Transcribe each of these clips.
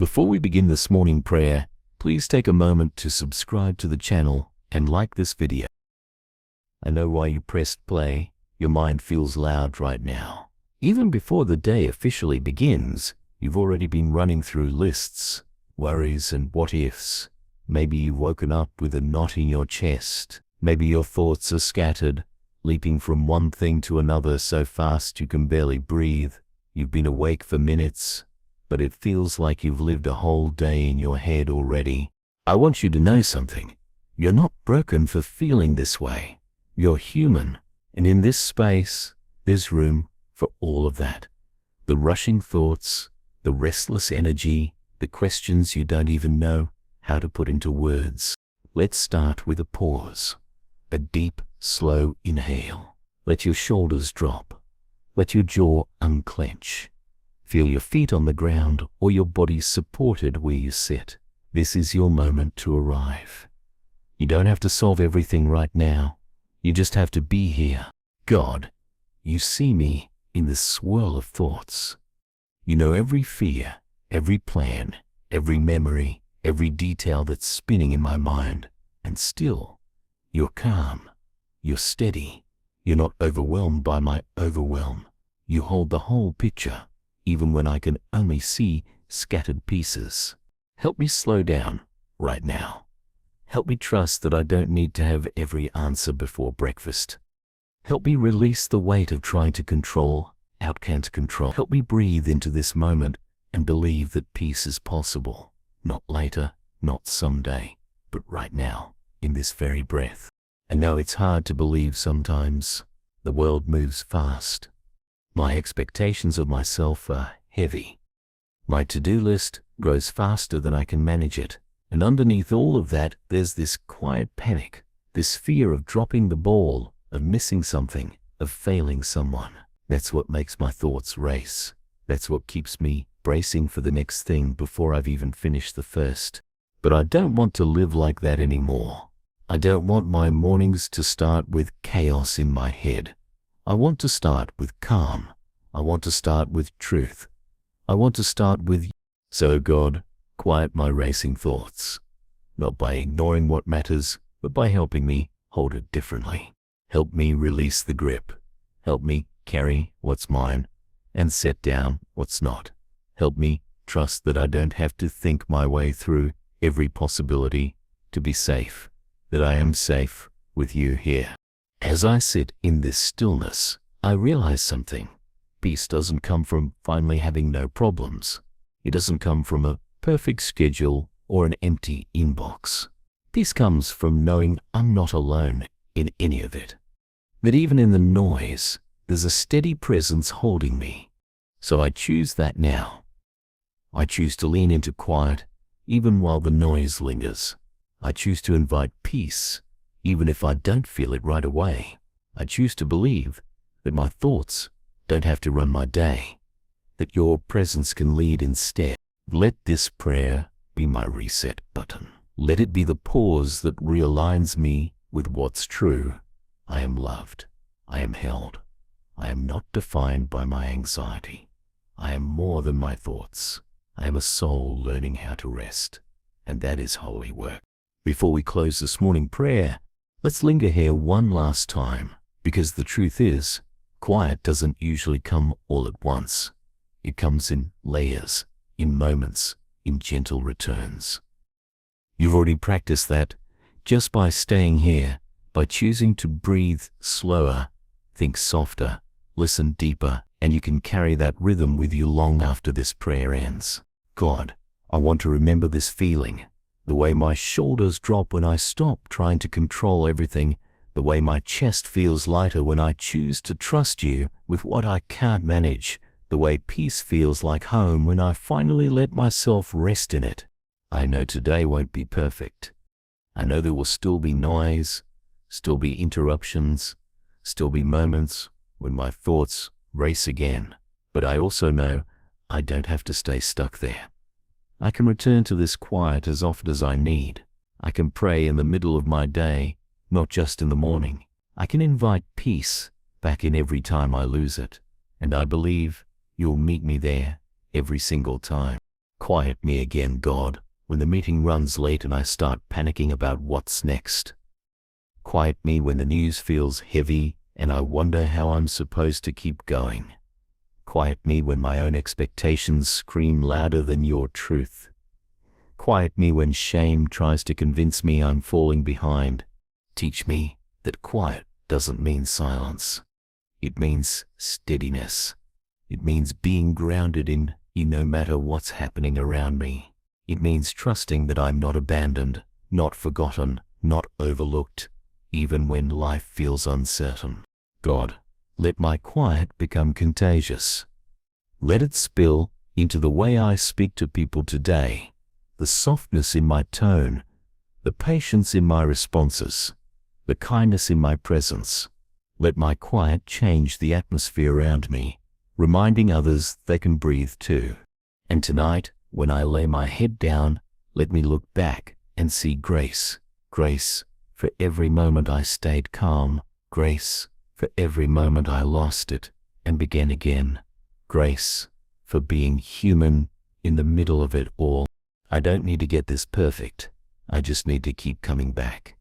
Before we begin this morning prayer, please take a moment to subscribe to the channel and like this video. I know why you pressed play. Your mind feels loud right now. Even before the day officially begins, you've already been running through lists, worries and what-ifs. Maybe you've woken up with a knot in your chest. Maybe your thoughts are scattered, leaping from one thing to another so fast you can barely breathe. You've been awake for minutes, but it feels like you've lived a whole day in your head already. I want you to know something. You're not broken for feeling this way. You're human, and in this space, there's room for all of that. The rushing thoughts, the restless energy, the questions you don't even know how to put into words. Let's start with a pause. A deep, slow inhale. Let your shoulders drop. Let your jaw unclench. Feel your feet on the ground or your body supported where you sit. This is your moment to arrive. You don't have to solve everything right now. You just have to be here. God, you see me in this swirl of thoughts. You know every fear, every plan, every memory, every detail that's spinning in my mind. And still, you're calm. You're steady. You're not overwhelmed by my overwhelm. You hold the whole picture, even when I can only see scattered pieces. Help me slow down right now. Help me trust that I don't need to have every answer before breakfast. Help me release the weight of trying to control out can't control. Help me breathe into this moment and believe that peace is possible. Not later, not someday, but right now, in this very breath. I know it's hard to believe sometimes. The world moves fast. My expectations of myself are heavy. My to-do list grows faster than I can manage it. And underneath all of that, there's this quiet panic, this fear of dropping the ball, of missing something, of failing someone. That's what makes my thoughts race. That's what keeps me bracing for the next thing before I've even finished the first. But I don't want to live like that anymore. I don't want my mornings to start with chaos in my head. I want to start with calm. I want to start with truth. I want to start with you. So God, quiet my racing thoughts, not by ignoring what matters, but by helping me hold it differently. Help me release the grip. Help me carry what's mine and set down what's not. Help me trust that I don't have to think my way through every possibility to be safe, that I am safe with you here. As I sit in this stillness, I realize something. Peace doesn't come from finally having no problems. It doesn't come from a perfect schedule or an empty inbox. Peace comes from knowing I'm not alone in any of it. That even in the noise, there's a steady presence holding me. So I choose that now. I choose to lean into quiet, even while the noise lingers. I choose to invite peace, even if I don't feel it right away. I choose to believe that my thoughts don't have to run my day, that your presence can lead instead. Let this prayer be my reset button. Let it be the pause that realigns me with what's true. I am loved. I am held. I am not defined by my anxiety. I am more than my thoughts. I am a soul learning how to rest, and that is holy work. Before we close this morning prayer, let's linger here one last time, because the truth is, quiet doesn't usually come all at once. It comes in layers, in moments, in gentle returns. You've already practiced that just by staying here, by choosing to breathe slower, think softer, listen deeper, and you can carry that rhythm with you long after this prayer ends. God, I want to remember this feeling, the way my shoulders drop when I stop trying to control everything, the way my chest feels lighter when I choose to trust you with what I can't manage, the way peace feels like home when I finally let myself rest in it. I know today won't be perfect. I know there will still be noise, still be interruptions, still be moments when my thoughts race again. But I also know I don't have to stay stuck there. I can return to this quiet as often as I need. I can pray in the middle of my day, not just in the morning. I can invite peace back in every time I lose it. And I believe you'll meet me there every single time. Quiet me again, God, when the meeting runs late and I start panicking about what's next. Quiet me when the news feels heavy and I wonder how I'm supposed to keep going. Quiet me when my own expectations scream louder than your truth. Quiet me when shame tries to convince me I'm falling behind. Teach me that quiet doesn't mean silence. It means steadiness. It means being grounded in you no matter what's happening around me. It means trusting that I'm not abandoned, not forgotten, not overlooked, even when life feels uncertain. God, let my quiet become contagious. Let it spill into the way I speak to people today, the softness in my tone, the patience in my responses, the kindness in my presence. Let my quiet change the atmosphere around me, reminding others they can breathe too. And tonight, when I lay my head down, let me look back and see grace. Grace for every moment I stayed calm. Grace for every moment I lost it and began again. Grace for being human in the middle of it all. I don't need to get this perfect. I just need to keep coming back.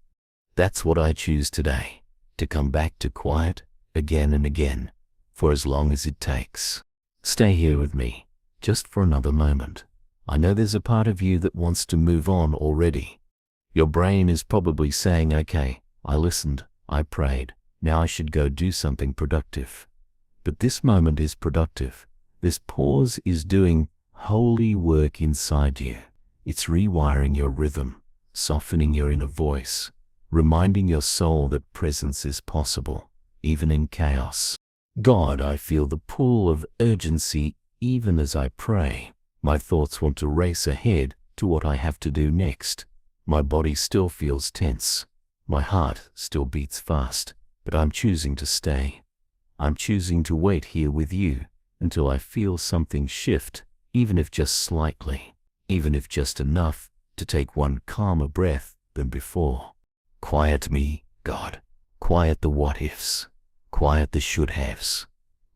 That's what I choose today, to come back to quiet again and again, for as long as it takes. Stay here with me, just for another moment. I know there's a part of you that wants to move on already. Your brain is probably saying, okay, I listened, I prayed, now I should go do something productive. But this moment is productive. This pause is doing holy work inside you. It's rewiring your rhythm, softening your inner voice, reminding your soul that presence is possible, even in chaos. God, I feel the pull of urgency even as I pray. My thoughts want to race ahead to what I have to do next. My body still feels tense. My heart still beats fast, but I'm choosing to stay. I'm choosing to wait here with you until I feel something shift, even if just slightly, even if just enough to take one calmer breath than before. Quiet me, God. Quiet the what-ifs. Quiet the should-haves.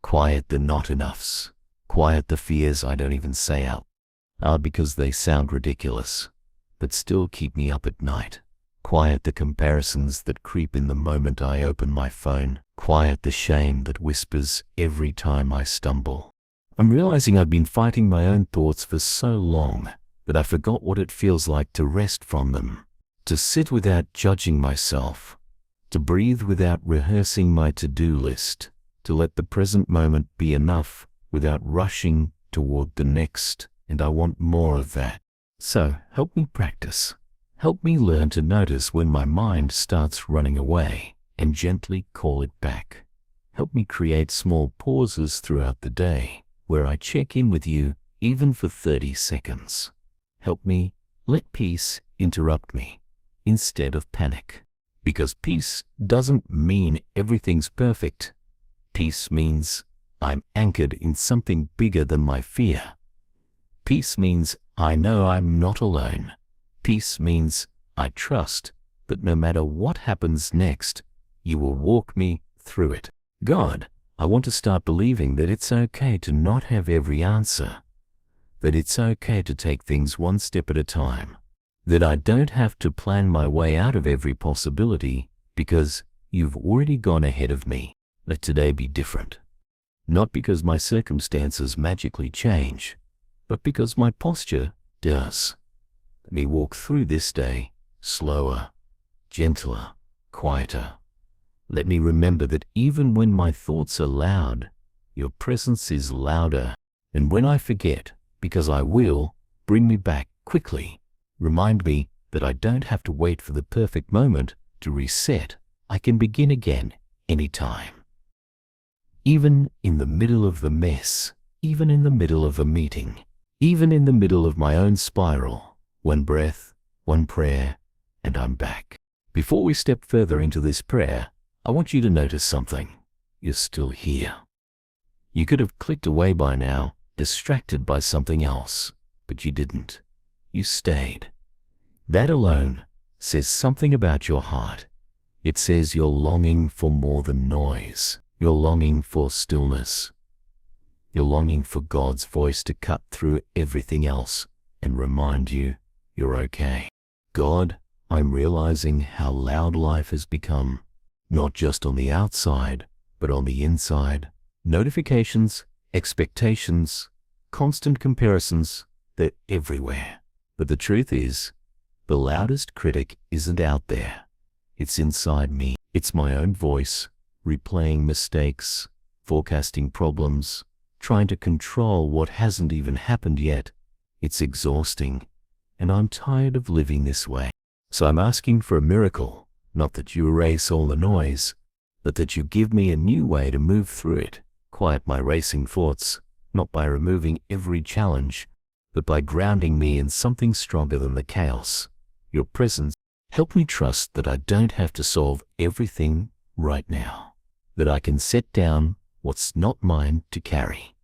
Quiet the not-enoughs. Quiet the fears I don't even say out loud because they sound ridiculous, but still keep me up at night. Quiet the comparisons that creep in the moment I open my phone. Quiet the shame that whispers every time I stumble. I'm realizing I've been fighting my own thoughts for so long that I forgot what it feels like to rest from them, to sit without judging myself, to breathe without rehearsing my to-do list, to let the present moment be enough without rushing toward the next, and I want more of that. So help me practice. Help me learn to notice when my mind starts running away and gently call it back. Help me create small pauses throughout the day where I check in with you even for 30 seconds. Help me let peace interrupt me instead of panic. Because peace doesn't mean everything's perfect. Peace means I'm anchored in something bigger than my fear. Peace means I know I'm not alone. Peace means I trust that no matter what happens next, you will walk me through it. God, I want to start believing that it's okay to not have every answer, that it's okay to take things one step at a time, that I don't have to plan my way out of every possibility because you've already gone ahead of me. Let today be different. Not because my circumstances magically change, but because my posture does. Let me walk through this day slower, gentler, quieter. Let me remember that even when my thoughts are loud, your presence is louder. And when I forget, because I will, bring me back quickly. Remind me that I don't have to wait for the perfect moment to reset. I can begin again anytime. Even in the middle of the mess, even in the middle of a meeting, even in the middle of my own spiral, one breath, one prayer, and I'm back. Before we step further into this prayer, I want you to notice something. You're still here. You could have clicked away by now, distracted by something else, but you didn't. You stayed. That alone says something about your heart. It says you're longing for more than noise. You're longing for stillness. You're longing for God's voice to cut through everything else and remind you you're okay. God, I'm realizing how loud life has become, not just on the outside, but on the inside. Notifications, expectations, constant comparisons, they're everywhere. But the truth is, the loudest critic isn't out there. It's inside me. It's my own voice, replaying mistakes, forecasting problems, trying to control what hasn't even happened yet. It's exhausting, and I'm tired of living this way. So I'm asking for a miracle, not that you erase all the noise, but that you give me a new way to move through it. Quiet my racing thoughts, not by removing every challenge, but by grounding me in something stronger than the chaos. Your presence. Help me trust that I don't have to solve everything right now, that I can set down what's not mine to carry,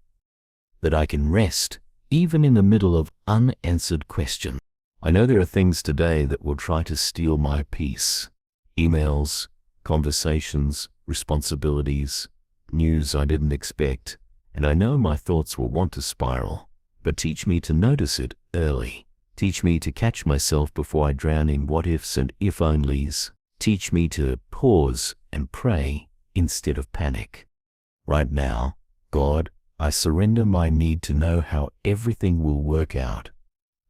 that I can rest even in the middle of unanswered questions. I know there are things today that will try to steal my peace. Emails, conversations, responsibilities, news I didn't expect, and I know my thoughts will want to spiral, but teach me to notice it early. Teach me to catch myself before I drown in what-ifs and if-onlys. Teach me to pause and pray instead of panic. Right now, God, I surrender my need to know how everything will work out.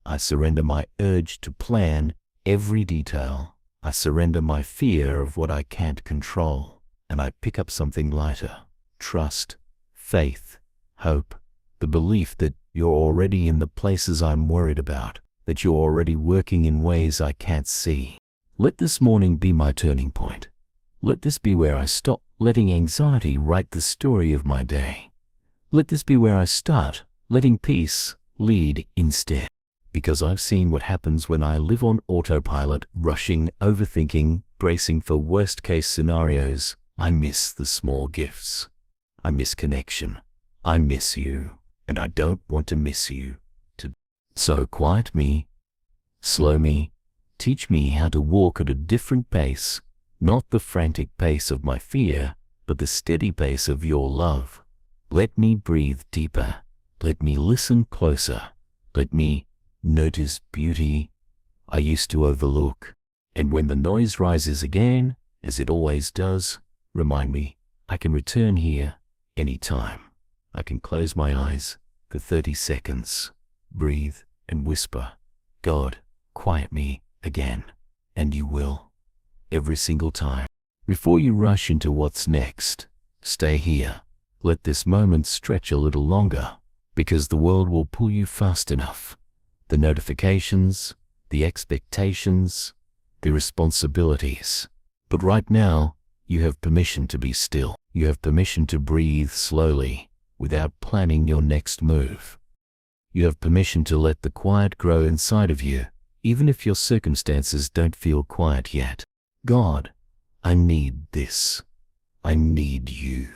I surrender my urge to plan every detail. I surrender my fear of what I can't control, and I pick up something lighter. Trust, faith, hope, the belief that you're already in the places I'm worried about, that you're already working in ways I can't see. Let this morning be my turning point. Let this be where I stop letting anxiety write the story of my day. Let this be where I start letting peace lead instead. Because I've seen what happens when I live on autopilot, rushing, overthinking, bracing for worst-case scenarios. I miss the small gifts. I miss connection. I miss you, and I don't want to miss you. So quiet me, slow me, teach me how to walk at a different pace, not the frantic pace of my fear, but the steady pace of your love. Let me breathe deeper. Let me listen closer. Let me notice beauty I used to overlook. And when the noise rises again, as it always does, remind me I can return here anytime. I can close my eyes for 30 seconds, breathe, and whisper, God, quiet me again. And you will, every single time. Before you rush into what's next, stay here. Let this moment stretch a little longer, because the world will pull you fast enough. The notifications, the expectations, the responsibilities. But right now, you have permission to be still. You have permission to breathe slowly, without planning your next move. You have permission to let the quiet grow inside of you, even if your circumstances don't feel quiet yet. God, I need this. I need you.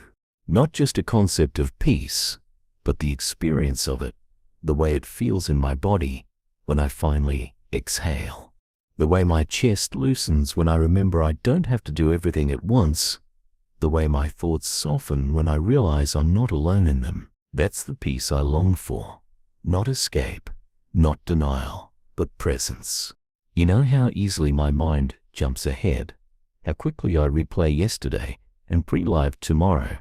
Not just a concept of peace, but the experience of it, the way it feels in my body when I finally exhale, the way my chest loosens when I remember I don't have to do everything at once, the way my thoughts soften when I realize I'm not alone in them. That's the peace I long for. Not escape, not denial, but presence. You know how easily my mind jumps ahead, how quickly I replay yesterday and pre-live tomorrow,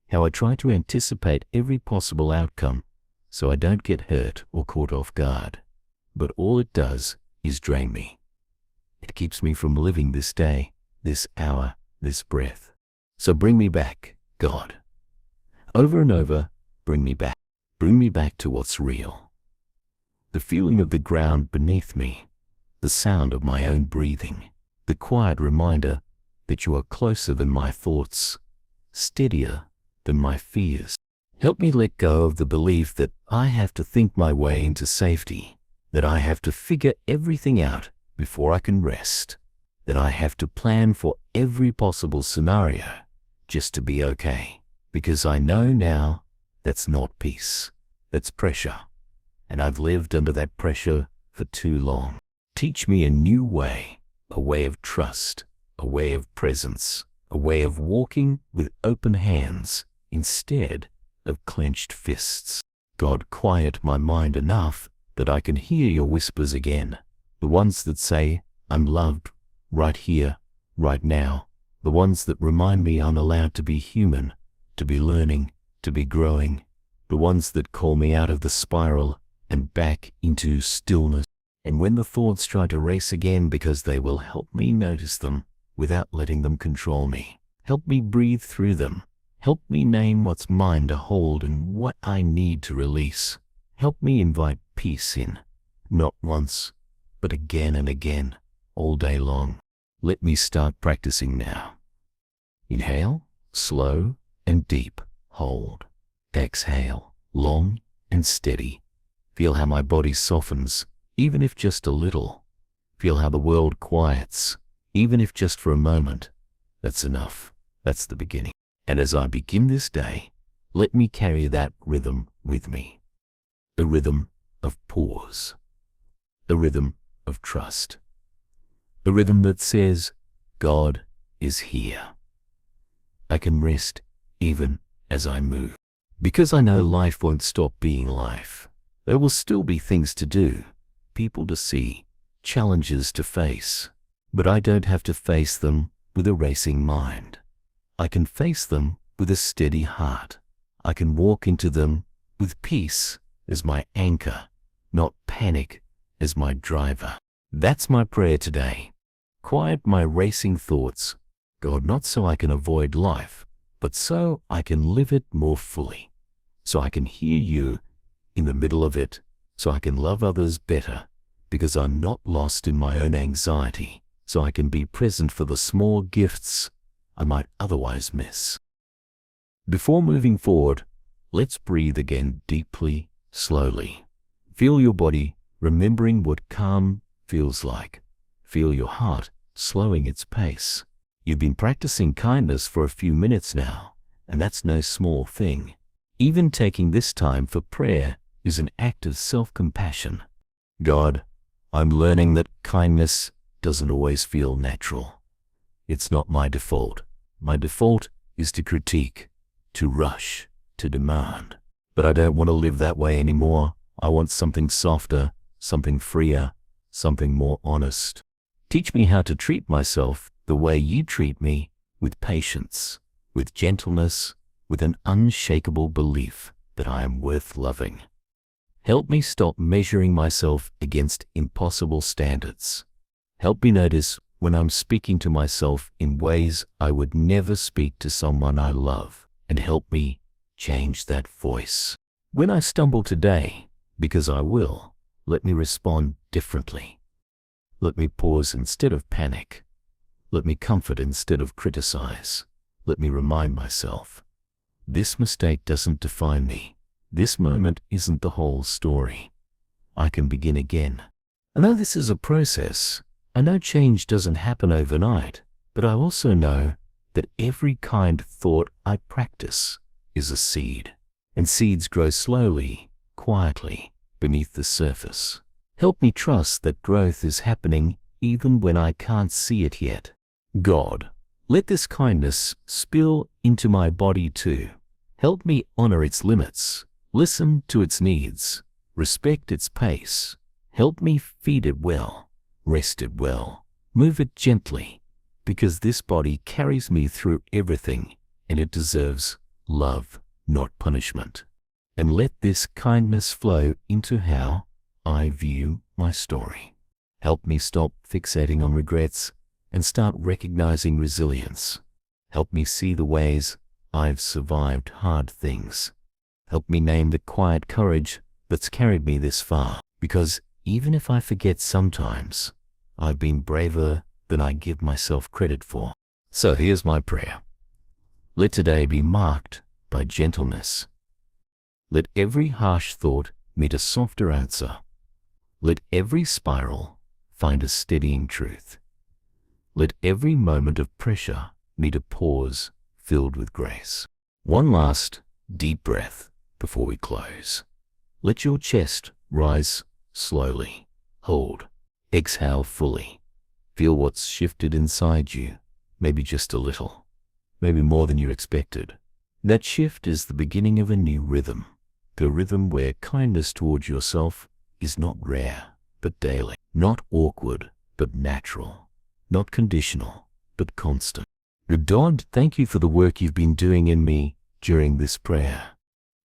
how I try to anticipate every possible outcome so I don't get hurt or caught off guard. But all it does is drain me. It keeps me from living this day, this hour, this breath. So bring me back, God. Over and over, bring me back. Bring me back to what's real. The feeling of the ground beneath me, the sound of my own breathing, the quiet reminder that you are closer than my thoughts, steadier than my fears. Help me let go of the belief that I have to think my way into safety, that I have to figure everything out before I can rest, that I have to plan for every possible scenario just to be okay, because I know now that's not peace, that's pressure, and I've lived under that pressure for too long. Teach me a new way, a way of trust, a way of presence, a way of walking with open hands instead of clenched fists. God, quiet my mind enough that I can hear your whispers again, the ones that say, I'm loved, right here, right now, the ones that remind me I'm allowed to be human, to be learning, to be growing, the ones that call me out of the spiral and back into stillness. And when the thoughts try to race again, because they will help me notice them without letting them control me. Help me breathe through them. Help me name what's mine to hold and what I need to release. Help me invite peace in, not once, but again and again, all day long. Let me start practicing now. Inhale, slow and deep, hold. Exhale, long and steady. Feel how my body softens, even if just a little. Feel how the world quiets, even if just for a moment. That's enough. That's the beginning. And as I begin this day, let me carry that rhythm with me. The rhythm of pause. The rhythm of trust. The rhythm that says, God is here. I can rest even as I move. Because I know life won't stop being life. There will still be things to do, people to see, challenges to face. But I don't have to face them with a racing mind. I can face them with a steady heart. I can walk into them with peace as my anchor, not panic as my driver. That's my prayer today. Quiet my racing thoughts, God, not so I can avoid life, but so I can live it more fully. So I can hear you in the middle of it, so I can love others better, because I'm not lost in my own anxiety, so I can be present for the small gifts I might otherwise miss. Before moving forward, let's breathe again deeply, slowly. Feel your body remembering what calm feels like. Feel your heart slowing its pace. You've been practicing kindness for a few minutes now, and that's no small thing. Even taking this time for prayer is an act of self-compassion. God, I'm learning that kindness doesn't always feel natural. It's not my default. My default is to critique, to rush, to demand. But I don't want to live that way anymore. I want something softer, something freer, something more honest. Teach me how to treat myself the way you treat me, with patience, with gentleness, with an unshakable belief that I am worth loving. Help me stop measuring myself against impossible standards. Help me notice when I'm speaking to myself in ways I would never speak to someone I love, and help me change that voice. When I stumble today, because I will, let me respond differently. Let me pause instead of panic. Let me comfort instead of criticize. Let me remind myself, this mistake doesn't define me. This moment isn't the whole story. I can begin again. I know this is a process. I know change doesn't happen overnight, but I also know that every kind thought I practice is a seed, and seeds grow slowly, quietly, beneath the surface. Help me trust that growth is happening even when I can't see it yet. God, let this kindness spill into my body too. Help me honor its limits, listen to its needs, respect its pace. Help me feed it well, rest it well, move it gently, because this body carries me through everything and it deserves love, not punishment. And let this kindness flow into how I view my story. Help me stop fixating on regrets and start recognizing resilience. Help me see the ways I've survived hard things. Help me name the quiet courage that's carried me this far, because even if I forget sometimes, I've been braver than I give myself credit for. So here's my prayer. Let today be marked by gentleness. Let every harsh thought meet a softer answer. Let every spiral find a steadying truth. Let every moment of pressure meet a pause filled with grace. One last deep breath before we close. Let your chest rise slowly. Hold. Exhale fully. Feel what's shifted inside you, maybe just a little, maybe more than you expected. That shift is the beginning of a new rhythm, the rhythm where kindness towards yourself is not rare, but daily. Not awkward, but natural. Not conditional, but constant. God, thank you for the work you've been doing in me during this prayer.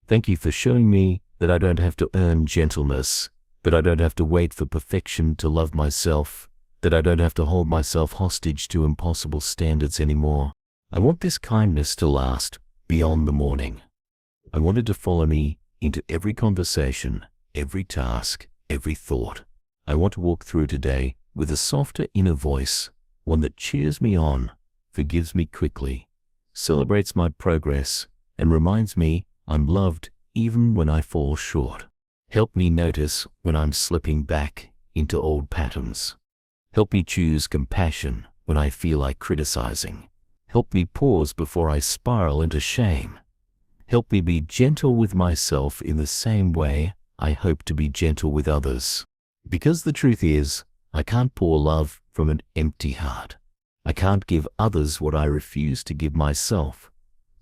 Thank you for showing me that I don't have to earn gentleness, that I don't have to wait for perfection to love myself, that I don't have to hold myself hostage to impossible standards anymore. I want this kindness to last beyond the morning. I want it to follow me into every conversation, every task, every thought. I want to walk through today with a softer inner voice, one that cheers me on, forgives me quickly, celebrates my progress, and reminds me I'm loved even when I fall short. Help me notice when I'm slipping back into old patterns. Help me choose compassion when I feel like criticizing. Help me pause before I spiral into shame. Help me be gentle with myself in the same way I hope to be gentle with others. Because the truth is, I can't pour love from an empty heart. I can't give others what I refuse to give myself.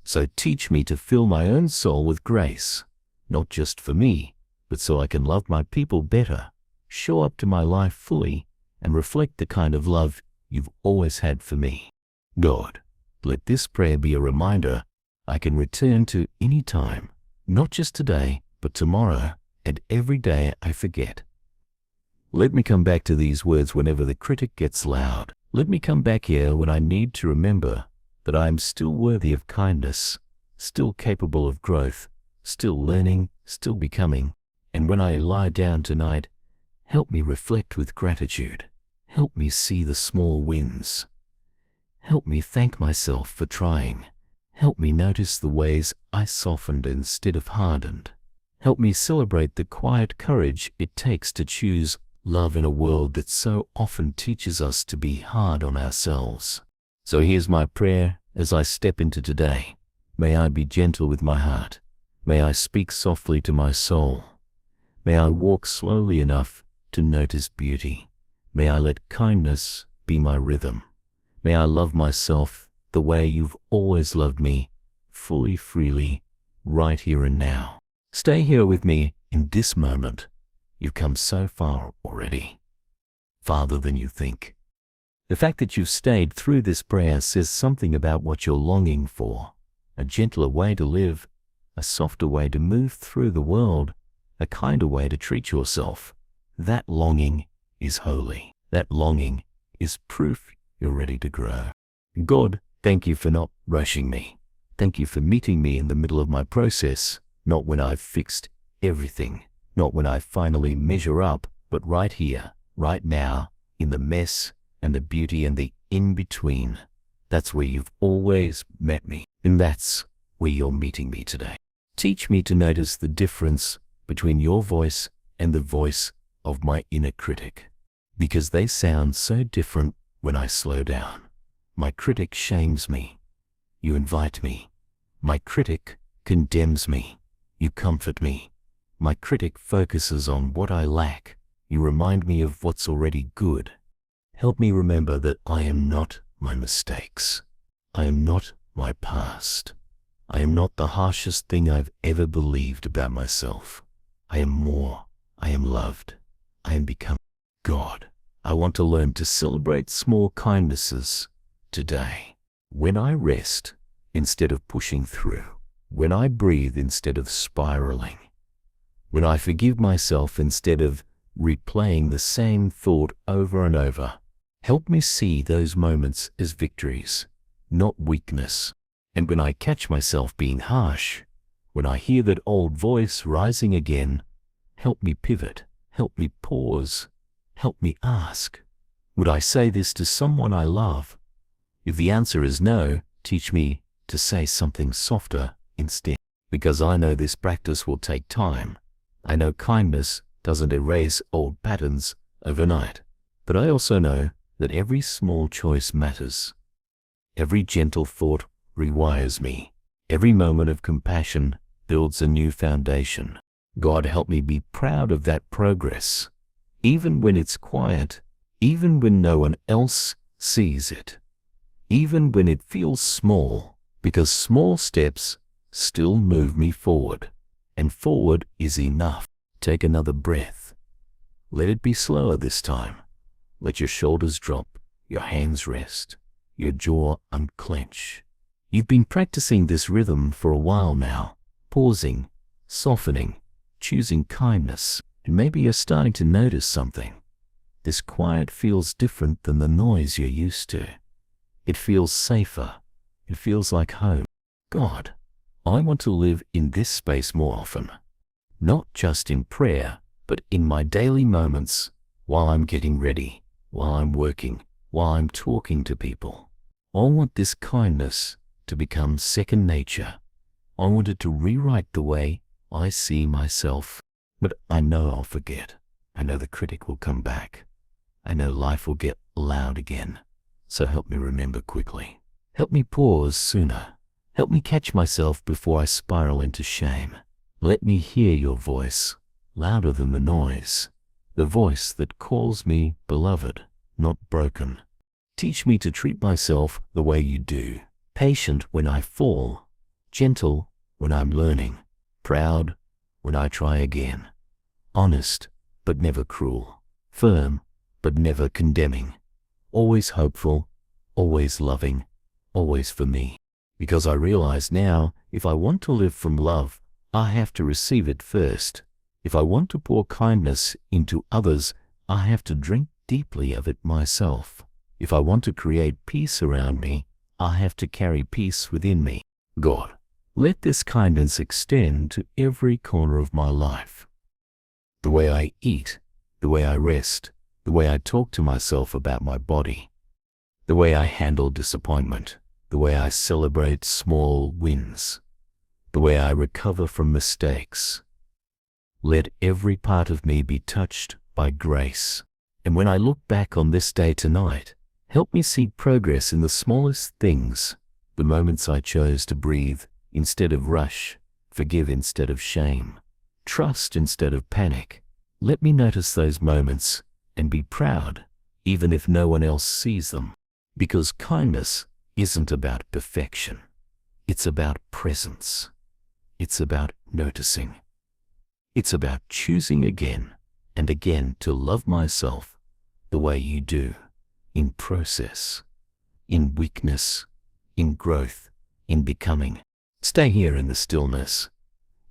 So teach me to fill my own soul with grace, not just for me, but so I can love my people better, show up to my life fully, and reflect the kind of love you've always had for me. God, let this prayer be a reminder I can return to any time, not just today, but tomorrow and every day I forget. Let me come back to these words whenever the critic gets loud. Let me come back here when I need to remember that I am still worthy of kindness, still capable of growth, still learning, still becoming. And when I lie down tonight, help me reflect with gratitude. Help me see the small wins. Help me thank myself for trying. Help me notice the ways I softened instead of hardened. Help me celebrate the quiet courage it takes to choose love in a world that so often teaches us to be hard on ourselves. So here's my prayer as I step into today. May I be gentle with my heart. May I speak softly to my soul. May I walk slowly enough to notice beauty. May I let kindness be my rhythm. May I love myself the way you've always loved me, fully, freely, right here and now. Stay here with me in this moment. You've come so far already, farther than you think. The fact that you've stayed through this prayer says something about what you're longing for. A gentler way to live, a softer way to move through the world, a kinder way to treat yourself. That longing is holy. That longing is proof you're ready to grow. God, thank you for not rushing me. Thank you for meeting me in the middle of my process, not when I've fixed everything, not when I finally measure up, but right here, right now, in the mess and the beauty and the in-between. That's where you've always met me, and that's where you're meeting me today. Teach me to notice the difference between your voice and the voice of my inner critic, because they sound so different when I slow down. My critic shames me. You invite me. My critic condemns me. You comfort me. My critic focuses on what I lack. You remind me of what's already good. Help me remember that I am not my mistakes. I am not my past. I am not the harshest thing I've ever believed about myself. I am more. I am loved. I am becoming. God, I want to learn to celebrate small kindnesses today. When I rest instead of pushing through. When I breathe instead of spiraling. When I forgive myself instead of replaying the same thought over and over. Help me see those moments as victories, not weakness. And when I catch myself being harsh, when I hear that old voice rising again, help me pivot, help me pause, help me ask, would I say this to someone I love? If the answer is no, teach me to say something softer instead, because I know this practice will take time. I know kindness doesn't erase old patterns overnight, but I also know that every small choice matters. Every gentle thought rewires me. Every moment of compassion builds a new foundation. God, help me be proud of that progress, even when it's quiet, even when no one else sees it, even when it feels small, because small steps still move me forward, and forward is enough. Take another breath. Let it be slower this time. Let your shoulders drop, your hands rest, your jaw unclench. You've been practicing this rhythm for a while now, pausing, softening, choosing kindness, and maybe you're starting to notice something. This quiet feels different than the noise you're used to. It feels safer. It feels like home. God, I want to live in this space more often. Not just in prayer, but in my daily moments, while I'm getting ready, while I'm working, while I'm talking to people. I want this kindness to become second nature. I want it to rewrite the way I see myself. But I know I'll forget. I know the critic will come back. I know life will get loud again. So help me remember quickly. Help me pause sooner. Help me catch myself before I spiral into shame. Let me hear your voice, louder than the noise. The voice that calls me beloved, not broken. Teach me to treat myself the way you do. Patient when I fall. Gentle when I'm learning. Proud when I try again. Honest, but never cruel. Firm, but never condemning. Always hopeful, always loving, always for me. Because I realize now, if I want to live from love, I have to receive it first. If I want to pour kindness into others, I have to drink deeply of it myself. If I want to create peace around me, I have to carry peace within me. God, let this kindness extend to every corner of my life. The way I eat, the way I rest, the way I talk to myself about my body, the way I handle disappointment, the way I celebrate small wins, the way I recover from mistakes. Let every part of me be touched by grace. And when I look back on this day tonight, help me see progress in the smallest things, the moments I chose to breathe instead of rush, forgive instead of shame, trust instead of panic. Let me notice those moments and be proud, even if no one else sees them. Because kindness isn't about perfection. It's about presence. It's about noticing. It's about choosing again and again to love myself the way you do, in process, in weakness, in growth, in becoming. Stay here in the stillness.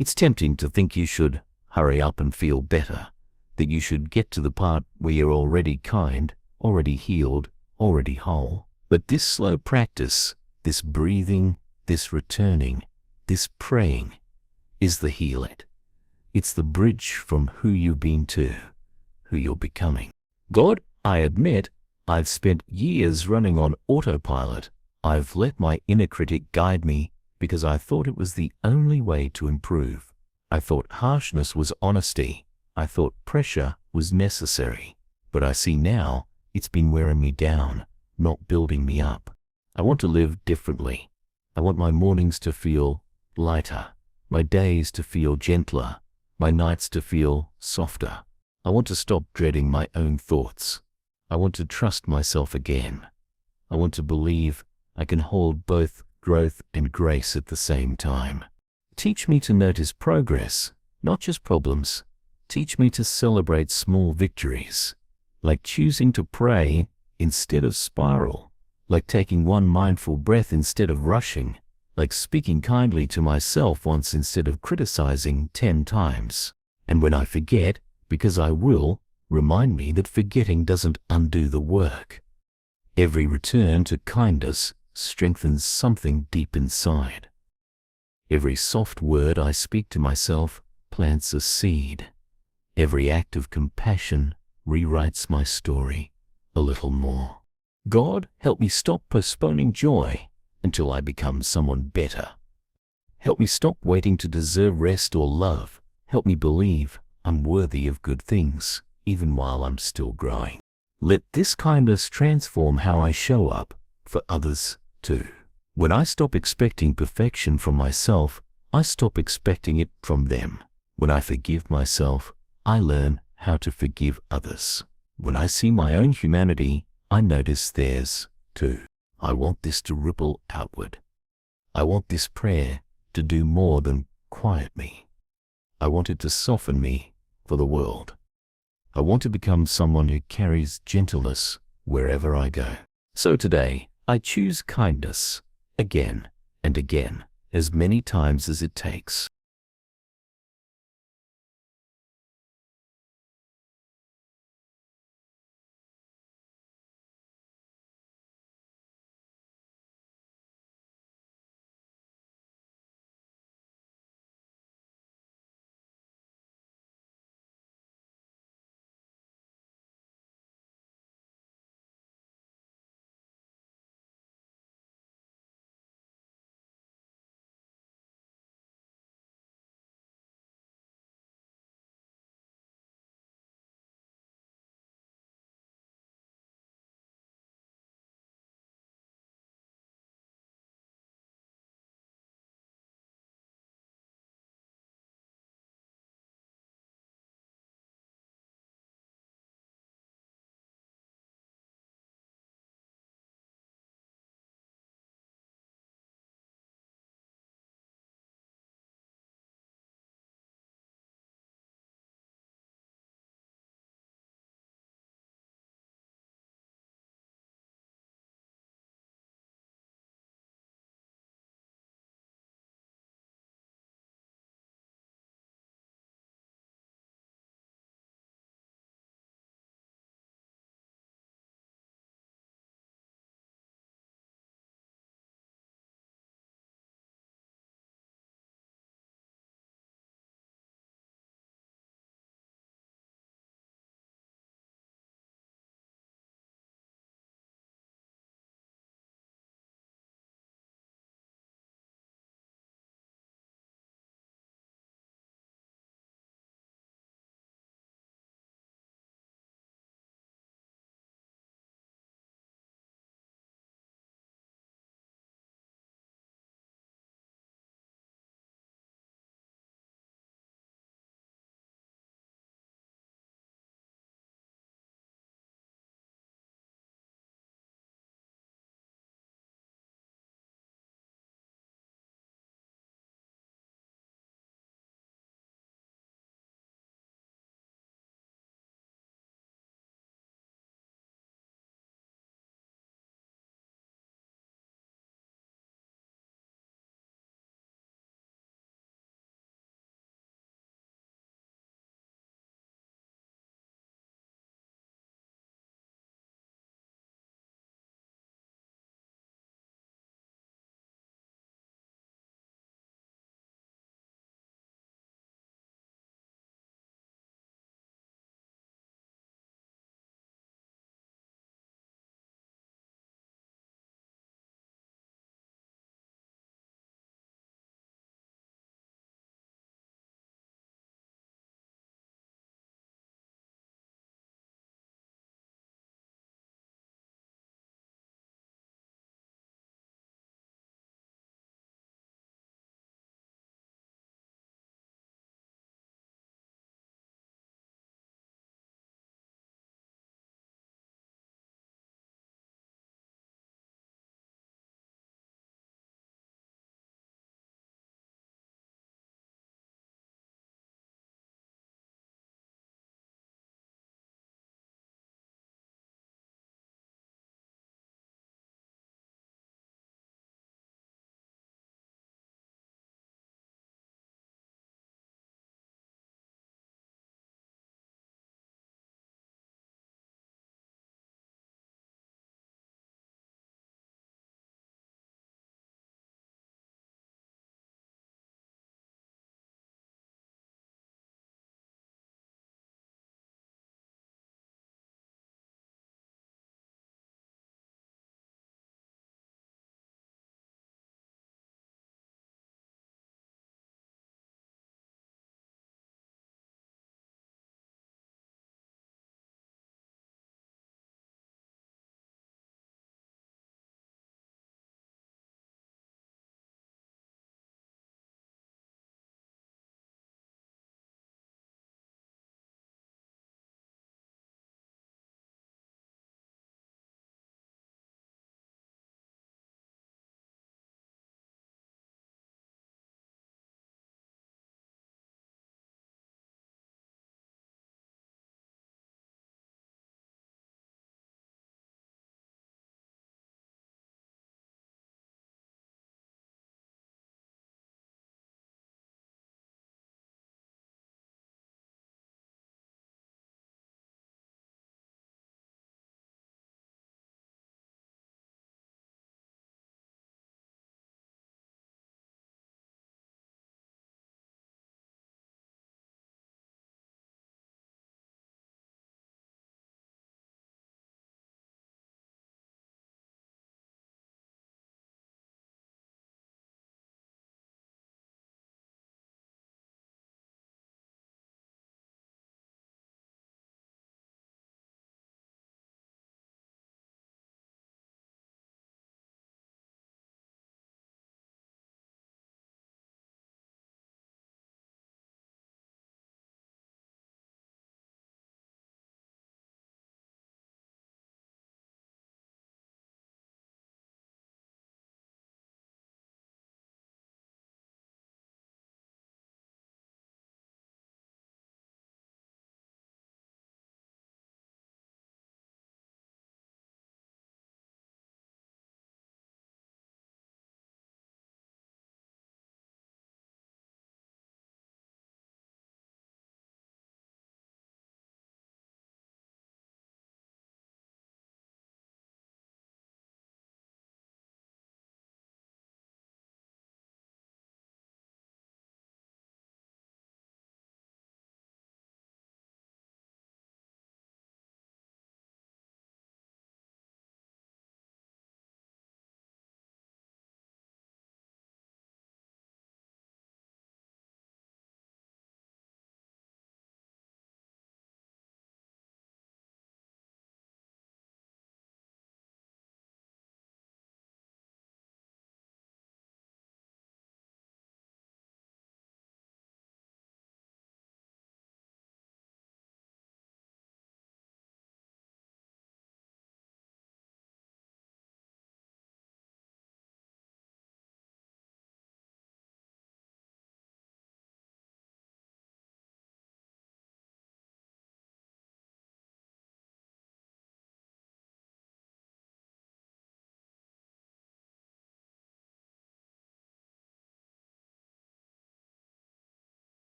It's tempting to think you should hurry up and feel better, that you should get to the part where you're already kind, already healed, already whole. But this slow practice, this breathing, this returning, this praying, is the healing. It's the bridge from who you've been to who you're becoming. God, I admit, I've spent years running on autopilot. I've let my inner critic guide me because I thought it was the only way to improve. I thought harshness was honesty. I thought pressure was necessary. But I see now it's been wearing me down, not building me up. I want to live differently. I want my mornings to feel lighter, my days to feel gentler, my nights to feel softer. I want to stop dreading my own thoughts. I want to trust myself again. I want to believe I can hold both growth and grace at the same time. Teach me to notice progress, not just problems. Teach me to celebrate small victories, like choosing to pray instead of spiral, like taking one mindful breath instead of rushing, like speaking kindly to myself once instead of criticizing 10 times. And when I forget, because I will, remind me that forgetting doesn't undo the work. Every return to kindness strengthens something deep inside. Every soft word I speak to myself plants a seed. Every act of compassion rewrites my story a little more. God, help me stop postponing joy until I become someone better. Help me stop waiting to deserve rest or love. Help me believe I'm worthy of good things, even while I'm still growing. Let this kindness transform how I show up for others too. When I stop expecting perfection from myself, I stop expecting it from them. When I forgive myself, I learn how to forgive others. When I see my own humanity, I notice theirs too. I want this to ripple outward. I want this prayer to do more than quiet me. I want it to soften me for the world. I want to become someone who carries gentleness wherever I go. So today, I choose kindness again and again, as many times as it takes.